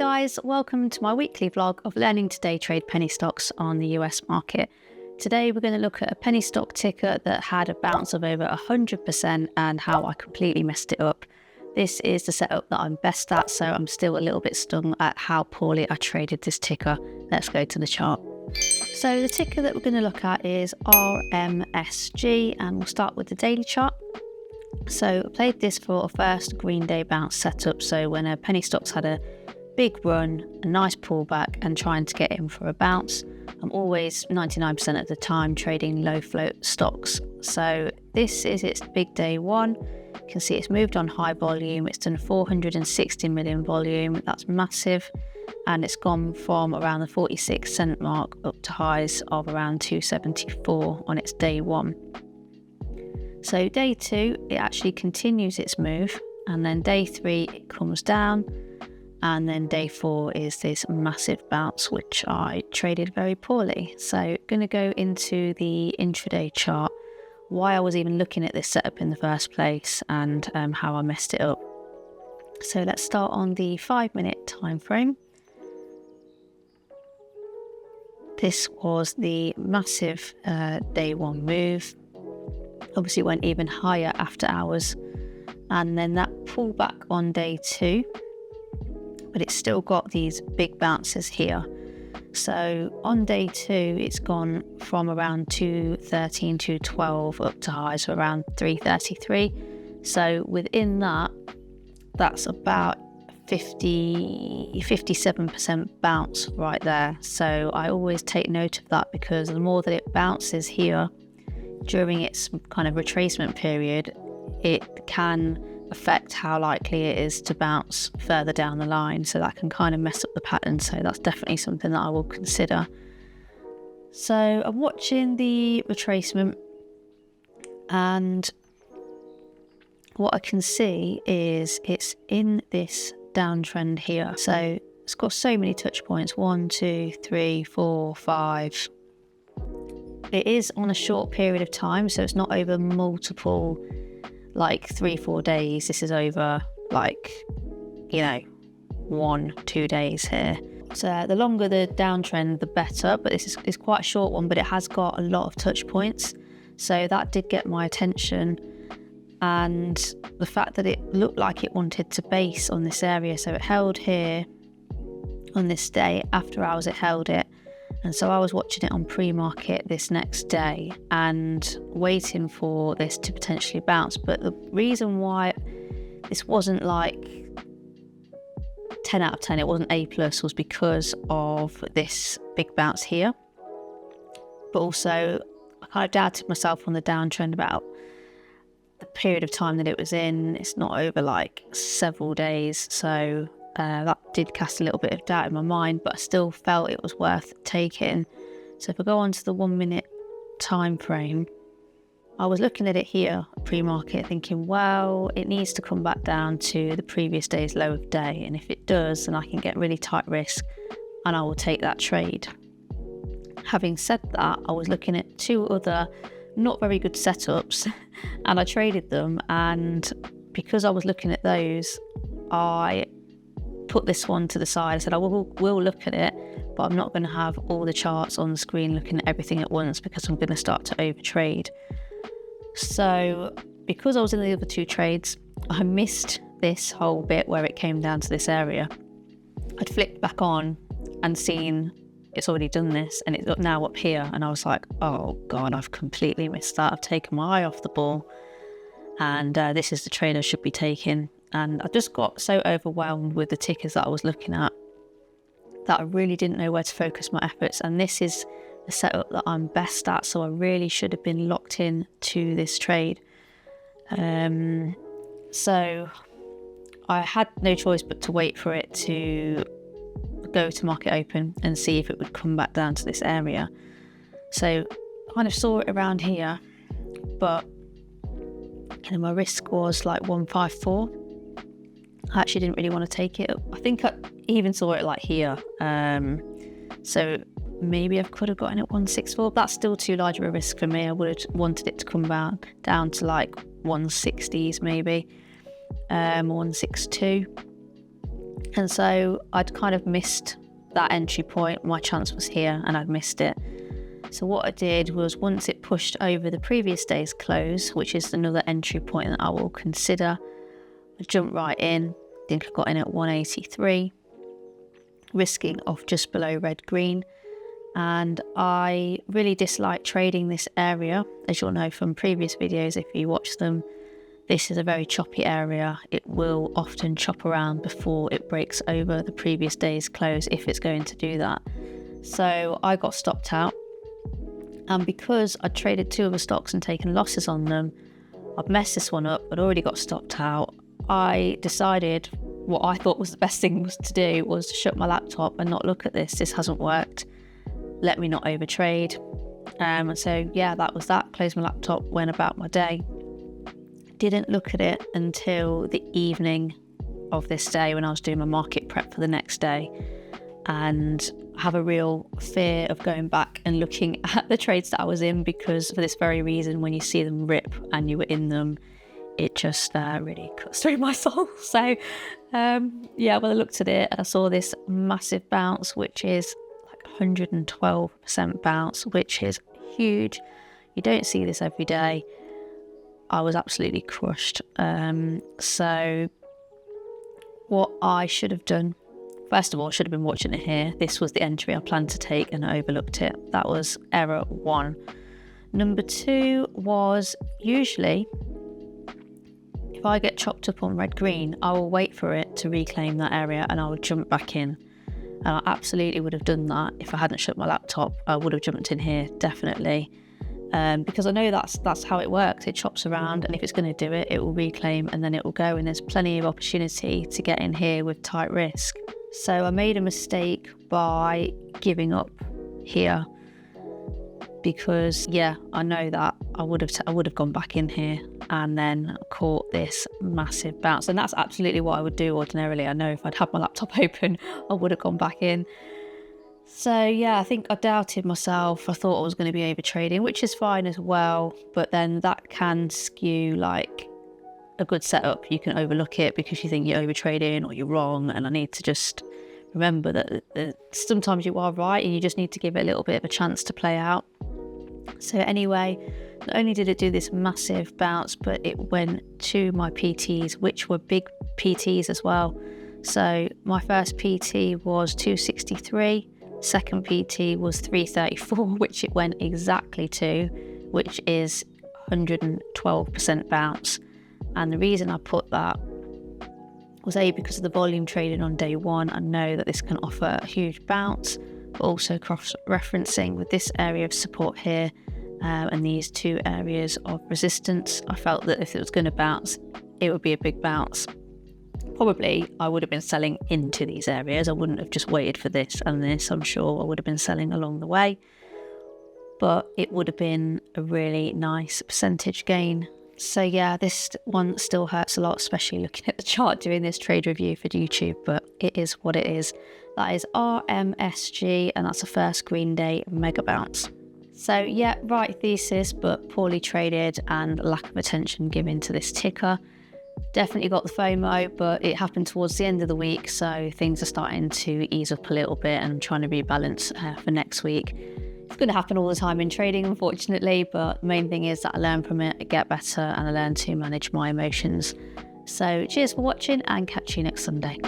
guys, welcome to my weekly vlog of learning to day trade penny stocks on the US market. Today we're going to look at a penny stock ticker that had a bounce of over 100% and how I completely messed it up. This is the setup that I'm best at, so I'm still a little bit stung at how poorly I traded this ticker. Let's go to the chart. So the ticker that we're going to look at is RMSG, and we'll start with the daily chart. So I played this for a first green day bounce setup, so when a penny stock's had a big run, a nice pullback and trying to get in for a bounce, I'm always 99% of the time trading low float stocks. So this is its big day one. You can see it's moved on high volume. It's done 460 million volume. That's massive. And it's gone from around the 46 cent mark up to highs of around 274 on its day one. So day two, it actually continues its move. And then day three, it comes down. And then day four is this massive bounce, which I traded very poorly. So going to go into the intraday chart, why I was even looking at this setup in the first place and how I messed it up. So let's start on the 5-minute time frame. This was the massive day one move. Obviously went even higher after hours. And then that pullback on day two. But it's still got these big bounces here. So on day two, it's gone from around 213, 212 up to highs of around 333. So within that, that's about 57% bounce right there. So I always take note of that, because the more that it bounces here during its kind of retracement period, it can affect how likely it is to bounce further down the line, so that can kind of mess up the pattern. So that's definitely something that I will consider. So I'm watching the retracement, and what I can see is it's in this downtrend here. So it's got so many touch points, 1, 2, 3, 4, 5. It is on a short period of time, so it's not over multiple like 3-4 days. This is over 1-2 days here. So the longer the downtrend, the better, but this is quite a short one, but it has got a lot of touch points, so that did get my attention. And the fact that it looked like it wanted to base on this area, so it held here on this day. After hours it held it, and so I was watching it on pre-market this next day and waiting for this to potentially bounce. But the reason why this wasn't like 10 out of 10, it wasn't A+, was because of this big bounce here. But also I kind of doubted myself on the downtrend about the period of time that it was in. It's not over like several days, so that did cast a little bit of doubt in my mind, but I still felt it was worth taking. So if I go on to the 1-minute time frame, I was looking at it here pre-market thinking, well, it needs to come back down to the previous day's low of day, and if it does, then I can get really tight risk and I will take that trade. Having said that, I was looking at two other not very good setups and I traded them, and because I was looking at those, I put this one to the side. I said I will look at it, but I'm not going to have all the charts on the screen looking at everything at once, because I'm going to start to overtrade. So because I was in the other two trades, I missed this whole bit where it came down to this area. I'd flipped back on and seen it's already done this, and it's now up here, and I was like, oh god, I've completely missed that. I've taken my eye off the ball, and this is the trade I should be taking. And I just got so overwhelmed with the tickers that I was looking at that I really didn't know where to focus my efforts. And this is the setup that I'm best at, so I really should have been locked in to this trade. So I had no choice but to wait for it to go to market open and see if it would come back down to this area. So I kind of saw it around here, but my risk was like 154. I actually didn't really want to take it. I think I even saw it like here. So maybe I could have gotten it 164. That's still too large of a risk for me. I would have wanted it to come down to like 160s maybe, 162. And so I'd kind of missed that entry point. My chance was here and I'd missed it. So what I did was, once it pushed over the previous day's close, which is another entry point that I will consider, I jumped right in. I think I got in at 183, risking off just below red green. And I really dislike trading this area. As you'll know from previous videos, if you watch them, this is a very choppy area. It will often chop around before it breaks over the previous day's close, if it's going to do that. So I got stopped out. And because I'd traded 2 other stocks and taken losses on them, I'd messed this one up. I'd already got stopped out. I decided what I thought was the best thing to do was to shut my laptop and not look at this. This hasn't worked. Let me not overtrade. So yeah, that was that. Closed my laptop, went about my day. Didn't look at it until the evening of this day when I was doing my market prep for the next day, and have a real fear of going back and looking at the trades that I was in, because for this very reason, when you see them rip and you were in them, it just really cuts through my soul. So yeah, when I looked at it, I saw this massive bounce, which is like 112% bounce, which is huge. You don't see this every day. I was absolutely crushed. So what I should have done, first of all, I should have been watching it here. This was the entry I planned to take and I overlooked it. That was error 1. Number 2 was, usually if I get chopped up on red green, I will wait for it to reclaim that area and I will jump back in. And I absolutely would have done that if I hadn't shut my laptop. I would have jumped in here, definitely. Because I know that's how it works. It chops around, and if it's going to do it, it will reclaim and then it will go, and there's plenty of opportunity to get in here with tight risk. So I made a mistake by giving up here, because yeah, I know that I would have gone back in here and then caught this massive bounce, and that's absolutely what I would do ordinarily. I know if I'd had my laptop open, I would have gone back in. So yeah, I think I doubted myself. I thought I was going to be over trading, which is fine as well, but then that can skew like a good setup. You can overlook it because you think you're over trading or you're wrong, and I need to just remember that sometimes you are right and you just need to give it a little bit of a chance to play out. So anyway, not only did it do this massive bounce, but it went to my PTs, which were big PTs as well. So my first PT was 263, second PT was 334, which it went exactly to, which is 112% bounce. And the reason I put that was because of the volume traded on day 1. I know that this can offer a huge bounce, but also cross-referencing with this area of support here and these 2 areas of resistance. I felt that if it was going to bounce, it would be a big bounce. Probably I would have been selling into these areas. I wouldn't have just waited for this and this. I'm sure I would have been selling along the way, but it would have been a really nice percentage gain. So yeah, this one still hurts a lot, especially looking at the chart doing this trade review for YouTube, but it is what it is. That is RMSG, and that's a first green day mega bounce. So yeah, right thesis, but poorly traded and lack of attention given to this ticker. Definitely got the FOMO, but it happened towards the end of the week, so things are starting to ease up a little bit, and I'm trying to rebalance for next week. It's going to happen all the time in trading, unfortunately, but the main thing is that I learn from it, I get better, and I learn to manage my emotions. So cheers for watching, and catch you next Sunday.